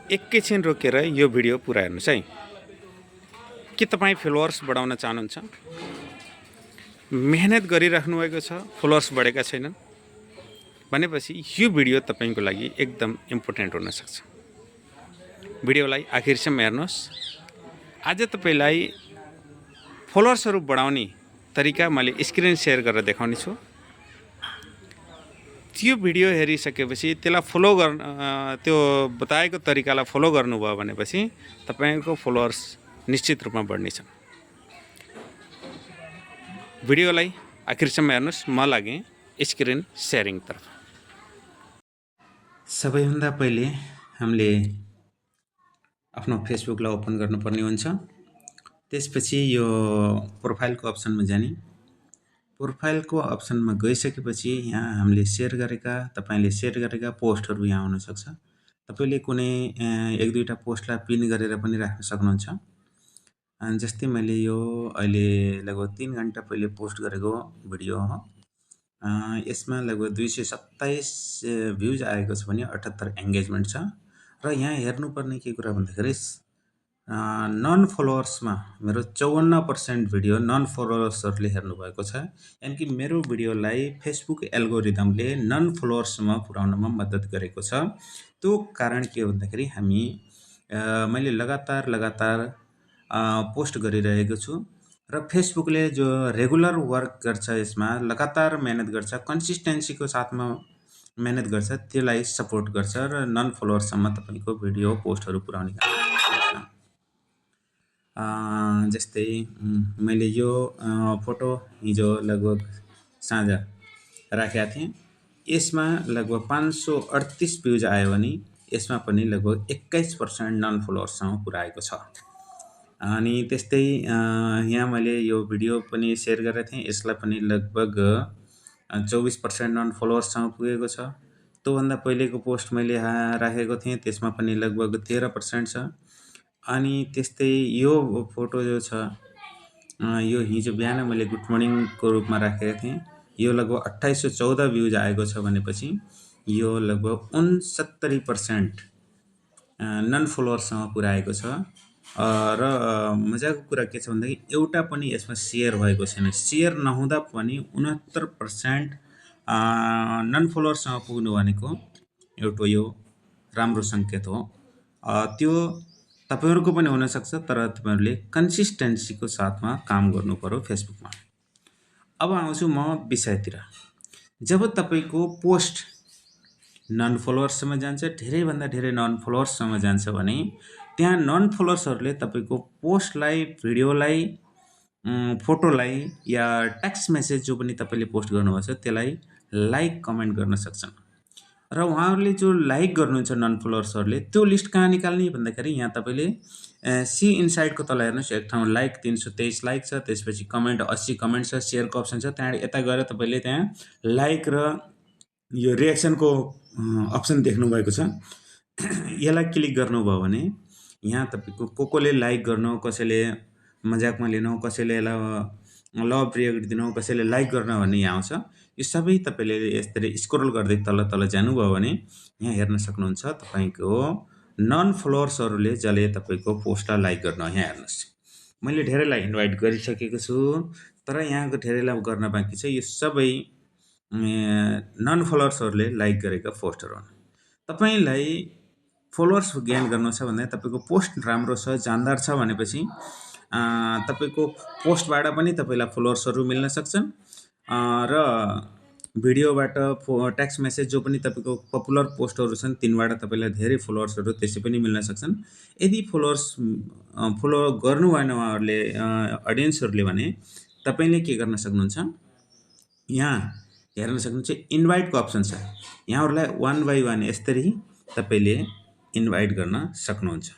एकैछिन रोकेर यो भिडियो पुरा हेर्नुस् है। के तपाईँ फलोअर्स बढाउन चाहनुहुन्छ? मेहनत गरिराख्नु भएको छ, फलोअर्स बढेका छैनन् भनेपछि यो भिडियो तपाईको लागि एकदम इम्पोर्टेन्ट हुन सक्छ। भिडियोलाई आखिरसम्म हेर्नुहोस्। आज तपाईलाई फलोअर्सहरू बढाउने तरिका मैले स्क्रिन शेयर गरेर देखाउने छु। त्यो भिडियो हेरिसकेपछि त्यसलाई फलो गर्न त्यो बताएको तरिकालाई फलो गर्नुभयो भनेपछि तपाईको फलोअर्स निश्चित रूपमा बढ्नेछन्। भिडियोलाई आखिरसम्म हेर्नुहोस्। म लागे स्क्रिन शेयरिङ तर्फ। सबैभन्दा पहिले हामीले आफ्नो फेसबुकलाई ओपन गर्नुपर्ने हुन्छ। त्यसपछि यो प्रोफाइलको अप्सनमा जाने। प्रोफाइलको अप्सनमा गइसकेपछि यहाँ हामीले शेयर गरेका तपाईले शेयर गरेका पोस्टहरू यहाँ हुन सक्छ। तपाईले कुनै एक दुईटा पोस्टलाई पिन गरेर पनि राख्न सक्नुहुन्छ। जस्तै मैले यो अहिले लगभग 3 घण्टा पहिले पोस्ट गरेको भिडियो हो। यसमा लगभग 227 भ्यूज आएको छ भने 78 एंगेजमेन्ट छ। र यहाँ हेर्नुपर्ने के कुरा भन्दाखेरि नन फलोअर्समा मेरो 54% भिडियो नन फलोअर्सहरूले हेर्नु भएको छ। यानी कि मेरो भिडियोलाई फेसबुक एल्गोरिदमले नन फलोअर्समा पुर्याउनमा मद्दत गरेको छ। त्यो कारण के हो भन्दाखेरि हामी मैले लगातार पोस्ट गरिरहेको छु र फेसबुकले जो रेगुलर वर्क गर्छ, यसमा लगातार मेहनत गर्छ, कन्सिस्टेन्सीको साथमा मेहनत गर्छ, त्यसलाई सपोर्ट गर्छ र नन फलोअर्ससम्म तपाईको भिडियो पोस्टहरू पुर्याउने काम गर्छ। जस्तै मैले यो फोटो हिजो लगभग साँझ राखेका थिएँ। यसमा लगभग 538 भ्यूज आयो भने यसमा पनि लगभग 21% नन फलोअर्ससँग पुर्याएको छ। अनि त्यस्तै यहाँ मैले यो भिडियो पनि शेयर गरेको थिएँ। यसलाई पनि लगभग 24% नन फलोअर्ससँग पुगेको छ। त्योभन्दा पहिलेको पोस्ट मैले राखेको थिएँ, त्यसमा पनि लगभग 13% छ। अनि त्यस्तै यो फोटो जो छ यो हिजो बिहान मैले गुड मर्निङको रूपमा राखेको थिएँ। यो लगभग 2814 भ्यूज आएको छ भनेपछि यो लगभग 69% नन फलोअर्ससँग पुर्याएको छ। र मजाको कुरा के छ भन्दाखेरि एउटा पनि यसमा शेयर भएको छैन। शेयर नहुँदा पनि 69% नन फलोअर्ससँग पुग्नु भनेको एउटा यो राम्रो संकेत हो। त्यो तपाईहरुको पनि हुन सक्छ, तर तपाईहरुले कन्सिस्टेन्सीको साथमा काम गर्नु पर्यो फेसबुकमा। अब आउँछु म विषयतिर। जब तपाईको पोस्ट नन फलोअर्ससम्म जान्छ, धेरै भन्दा धेरै नन फलोअर्ससम्म जान्छ भने त्यहाँ नन फलोअर्सहरुले तपाईको पोस्टलाई, भिडियोलाई, फोटोलाई या टेक्स्ट मेसेज जो पनि तपाईले पोस्ट गर्नुभएको छ त्यसलाई लाइक कमेन्ट गर्न सक्छन्। र उहाँहरुले जो लाइक गर्नुहुन्छ नन फलोअर्सहरुले त्यो लिस्ट कहाँ निकाल्ने भन्दाखेरि यहाँ तपाईले सी इनसाइडको तल हेर्नुस्, एक ठाउँ लाइक 323 लाइक छ, त्यसपछि कमेन्ट 80 कमेन्ट छ, शेयरको अप्सन छ। त्यहाँ यता गएर तपाईले त्यहाँ लाइक र यो रिएक्सनको अप्सन देख्नु भएको छ। यसलाई क्लिक गर्नुभयो भने यहाँ तपाईको कोले लाइक गर्नु, कसैले मजाकमा लिनु, कसैले यसलाई लभ रिएक्ट दिनु, कसैले लाइक गर्न भन्ने यहाँ आउँछ। यो सबै तपाईले यसरी स्क्रोल गर्दै तल जानुभयो भने यहाँ हेर्न सक्नुहुन्छ तपाईको नन फलोअर्सहरुले जले तपाईको पोस्टलाई लाइक गर्न। यहाँ हेर्नुस्, मैले धेरैलाई इन्भाइट गरिसकेको छु, तर यहाँको धेरैलाई गर्न बाँकी छ। यो सबै नन फलोअर्सहरुले लाइक गरेका पोस्टहरु हुन्। तपाईलाई फलोअर्स गेन गर्नु छ भने तपाईको पोस्ट राम्रो छ, जानदार छ भनेपछि तपाईको पोस्टबाट पनि तपाईलाई फलोअर्सहरु मिल्न सक्छन् र भिडियोबाट टेक्स्ट मेसेज जो पनि तपाईको पपुलर पोस्टहरु छन् तिनबाट तपाईलाई धेरै फलोअर्सहरु त्यसै पनि मिल्न सक्छन्। यदि फलोअर्स फलो गर्नु भएन उहाँहरुले ऑडियन्सहरुले भने तपाईले के गर्न सक्नुहुन्छ, यहाँ हेर्न सक्नुहुन्छ इन्भाइटको अप्सन छ। यहाँहरुलाई 1 बाइ 1 यसरी तपाईले इन्भाइट गर्न सक्नुहुन्छ।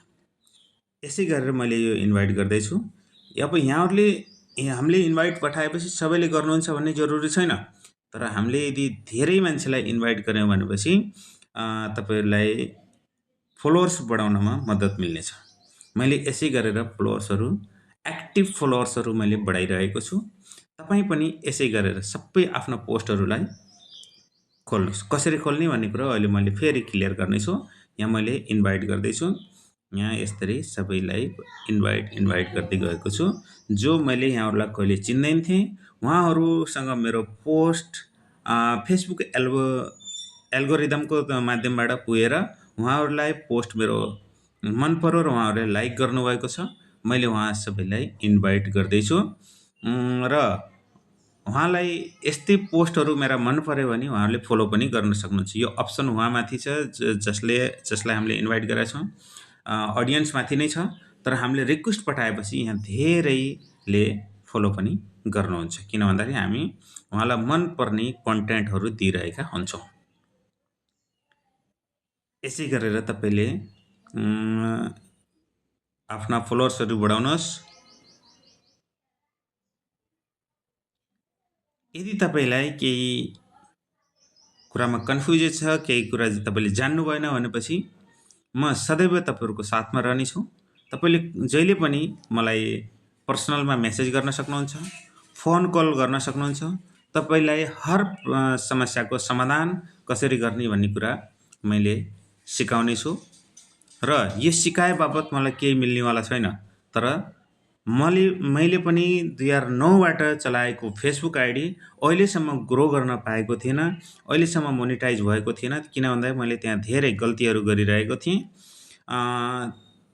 यसै गरेर मैले यो इन्भाइट गर्दै छु। अब यहाँहरुले हामीले इन्भाइट पठाएपछि सबैले गर्नुहुन्छ भन्ने जरुरी छैन, तर हामीले यदि धेरै मान्छेलाई इन्भाइट गर्यौं भनेपछि तपाईहरुलाई फलोअर्स बढाउनमा मद्दत मिल्नेछ। मैले यसै गरेर फलोअर्सहरु, एक्टिभ फलोअर्सहरु मैले बढाइरहेको छु। तपाई पनि यसै गरेर सबै आफ्ना पोस्टहरुलाई खोल्नुस्। कसरी खोल्ने भन्ने कुरा अहिले मैले फेरि क्लियर गर्नेछु। यहाँ मैले इन्भाइट गर्दैछु। यहाँ यसरी सबैलाई इन्भाइट गर्दै गएको छु। जो मैले यहाँहरूलाई कहिले चिन्दैन थिएँ उहाँहरूसँग मेरो पोस्ट फेसबुक एल्गोरिदमको माध्यमबाट पुगेर उहाँहरूलाई पोस्ट मेरो मन पर्यो र उहाँहरूले लाइक गर्नुभएको छ। मैले उहाँ सबैलाई इन्भाइट गर्दैछु र उहाँलाई यस्तै पोस्टहरू मेरा मन पर्यो भने उहाँहरूले फलो पनि गर्न सक्नुहुन्छ। यो अप्सन उहाँमाथि छ जसलाई हामीले इन्भाइट गरेका छौँ, अडियन्समाथि नै छ। तर हामीले रिक्वेस्ट पठाएपछि यहाँ धेरैले फलो पनि गर्नुहुन्छ, किन भन्दाखेरि हामी उहाँलाई मनपर्ने कन्टेन्टहरू दिइरहेका हुन्छौँ। यसै गरेर तपाईँले आफ्ना फलोवर्सहरू बढाउनुहोस्। यदि तपाईँलाई केही कुरामा कन्फ्युज छ, केही कुरा तपाईँले जान्नु भएन भनेपछि म सदैव तपाईँहरूको साथमा रहनेछु। तपाईँले जहिले पनि मलाई पर्सनलमा मेसेज गर्न सक्नुहुन्छ, फोन कल गर्न सक्नुहुन्छ। तपाईँलाई हर समस्याको समाधान कसरी गर्ने भन्ने कुरा मैले सिकाउनेछु र यो सिकाए बापत मलाई केही मिल्नेवाला छैन। तर मैले पनि 2009बाट चलाएको फेसबुक आइडी अहिलेसम्म ग्रो गर्न पाएको थिएन, अहिलेसम्म मोनिटाइज भएको थिएन, किन भन्दा मैले त्यहाँ धेरै गल्तीहरू गरिरहेको थिएँ।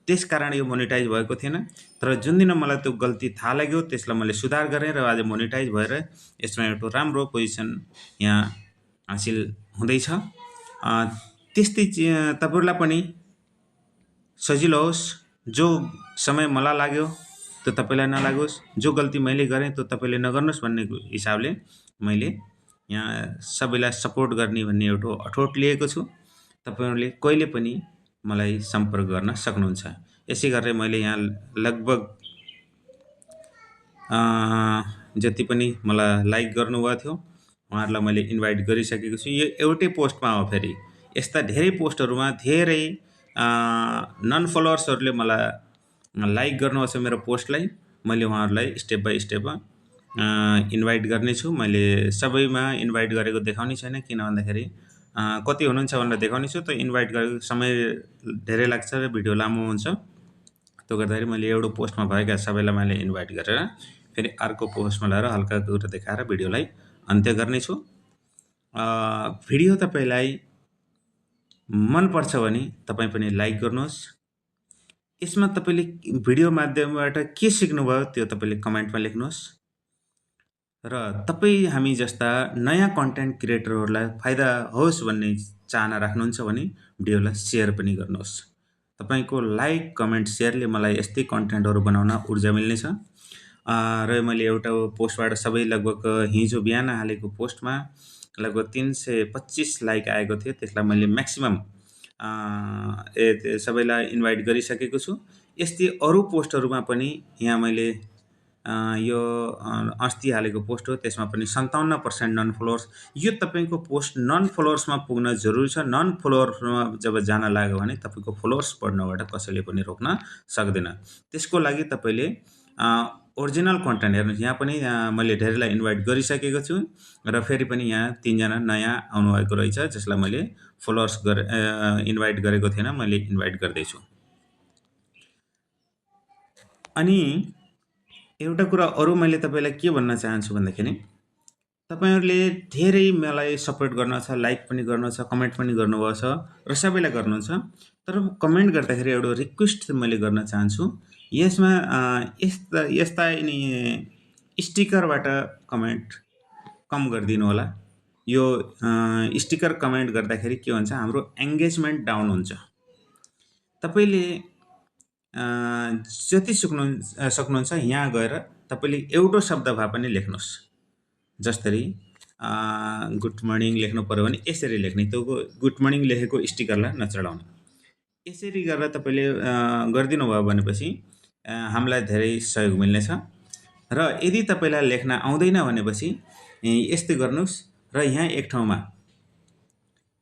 त्यसकारण यो मोनिटाइज भएको थिएन। तर जुन दिन मलाई त्यो गल्ती थाहा लाग्यो त्यसलाई मैले सुधार गरेँ र आज मोनिटाइज भएर यसमा एउटा राम्रो पोजिसन यहाँ हासिल हुँदैछ। त्यस्तै तपाईँहरूलाई पनि सजिलो होस्। जो समय मलाई लाग्यो त्यो तपाईँलाई नलागोस्, जो गल्ती मैले गरेँ त्यो तपाईँले नगर्नुहोस् भन्ने हिसाबले मैले यहाँ सबैलाई सपोर्ट गर्ने भन्ने एउटा अठोट लिएको छु। तपाईँहरूले कहिले पनि मलाई सम्पर्क गर्न सक्नुहुन्छ। यसै गरेर मैले यहाँ लगभग जति पनि मलाई लाइक गर्नुभएको थियो उहाँहरूलाई मैले इन्भाइट गरिसकेको छु। यो एउटै पोस्टमा हो। फेरि यस्ता धेरै पोस्टहरूमा धेरै नन फलोवर्सहरूले मलाई लाइक गर्नुभएको छ मेरो पोस्टलाई। मैले उहाँहरूलाई स्टेप बाई स्टेप इन्भाइट गर्नेछु। मैले सबैमा इन्भाइट गरेको देखाउने छैन, किन भन्दाखेरि कति हुनुहुन्छ भनेर देखाउने छु। त इन्भाइट गरेको समय धेरै लाग्छ र भिडियो लामो हुन्छ। त्यो गर्दाखेरि मैले एउटा पोस्टमा भएका सबैलाई मैले इन्भाइट गरेर फेरि अर्को पोस्टमा ल्याएर हल्का कुरा देखाएर भिडियोलाई अन्त्य गर्नेछु। भिडियो तपाईँलाई मनपर्छ भने तपाईँ पनि लाइक गर्नुहोस्। यसमा तपाईँले भिडियो माध्यमबाट के सिक्नुभयो त्यो तपाईँले कमेन्टमा लेख्नुहोस् र तपाईँ हामी जस्ता नयाँ कन्टेन्ट क्रिएटरहरूलाई फाइदा होस् भन्ने चाहना राख्नुहुन्छ भने भिडियोलाई सेयर पनि गर्नुहोस्। तपाईँको लाइक, कमेन्ट, सेयरले मलाई यस्तै कन्टेन्टहरू बनाउन ऊर्जा मिल्नेछ। र मैले एउटा पोस्टबाट सबै लगभग हिजो बिहान हालेको पोस्टमा लगभग 325 लाइक आएको थियो। त्यसलाई मैले म्याक्सिमम सबैलाई इन्भाइट गरिसकेको छु। यस्तै अरू पोस्टहरूमा पनि यहाँ मैले यो अस्ति हालेको पोस्ट हो, त्यसमा पनि 57% नन फलोवर्स। यो तपाईँको पोस्ट नन फलोवर्समा पुग्न जरुरी छ। नन फलोवर्समा जब जान लाग्यो भने तपाईँको फलोवर्स बढ्नबाट कसैले पनि रोक्न सक्दैन। त्यसको लागि तपाईँले ओरिजिनल कन्टेन्ट हेर्नुहोस्। यहाँ पनि मैले धेरैलाई इन्भाइट गरिसकेको छु र फेरि पनि यहाँ 3 जना नयाँ आउनुभएको रहेछ जसलाई मैले फलोवर्स इन्भाइट गरेको थिएन, मैले इन्भाइट गर्दैछु। अनि एउटा कुरा अरू मैले तपाईँलाई के भन्न चाहन्छु भन्दाखेरि तपाईँहरूले धेरै मलाई सपोर्ट गर्नुहुन्छ, लाइक पनि गर्नुहुन्छ, कमेन्ट पनि गर्नुभएको छ र सबैलाई गर्नुहुन्छ। तर कमेन्ट गर्दाखेरि एउटा रिक्वेस्ट मैले गर्न चाहन्छु। यसमा यस्ता स्टिकरबाट कमेन्ट कम गरिदिनु होला। यो स्टिकर कमेन्ट गर्दाखेरि के हुन्छ, हाम्रो एङ्गेजमेन्ट डाउन हुन्छ। तपाईँले जति सक्नुहुन्छ यहाँ गएर तपाईँले एउटा शब्द भए पनि लेख्नुहोस्। जस्तै गुड मर्निङ लेख्नु पर्यो भने यसरी लेख्ने, त्यो गुड मर्निङ लेखेको स्टिकरलाई नचढाउने। यसरी गरेर तपाईँले गरिदिनु भयो भनेपछि हामीलाई धेरै सहयोग मिल्नेछ। र यदि तपाईँलाई लेख्न आउँदैन भनेपछि यस्तै गर्नुहोस् र यहाँ एक ठाउँमा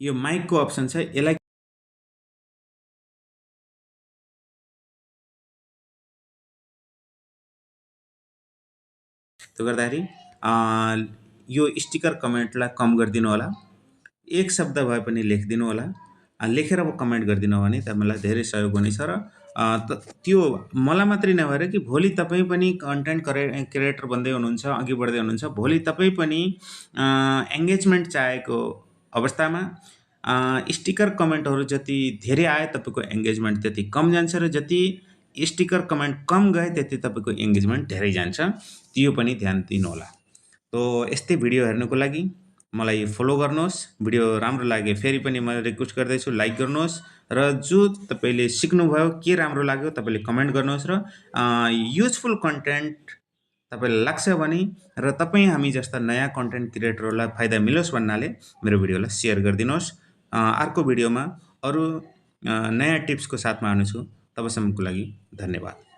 यो माइकको अप्सन छ, यसलाई त्यो गर्दाखेरि यो स्टिकर कमेन्टलाई कम गरिदिनु होला। एक शब्द भए पनि लेखिदिनु होला। लेखेर कमेन्ट गरिदिनु भने तपाईँलाई धेरै सहयोग हुनेछ र त्यो मलाई मात्रै नभएर कि भोलि तपाईँ पनि कन्टेन्ट क्रिएटर बन्दै हुनुहुन्छ, अघि बढ्दै हुनुहुन्छ, भोलि तपाईँ पनि एङ्गेजमेन्ट चाहेको अवस्थामा स्टिकर कमेन्टहरू जति धेरै आए तपाईँको एङ्गेजमेन्ट त्यति कम जान्छ र जति स्टिकर कमेन्ट कम गए त्यति तपाईँको एङ्गेजमेन्ट धेरै जान्छ। त्यो पनि ध्यान दिनुहोला। तो यस्तै भिडियो हेर्नुको लागि मलाई फलो गर्नुहोस्। भिडियो राम्रो लागे फेरि पनि म रिक्वेस्ट गर्दैछु लाइक गर्नुहोस् र जो तपाईले सिक्नुभयो के राम्रो लाग्यो तपाईले कमेन्ट गर्नुहोस् र युजफुल कन्टेन्ट तपाईलाई लाग्छ भने र तपाईँ हामी जस्ता नयाँ कन्टेन्ट क्रिएटरहरूलाई फाइदा मिलोस् भन्नाले मेरो भिडियोलाई सेयर गरिदिनुहोस्। अर्को भिडियोमा अरू नयाँ टिप्सको साथमा आउनेछु। तबसम्मको लागि धन्यवाद।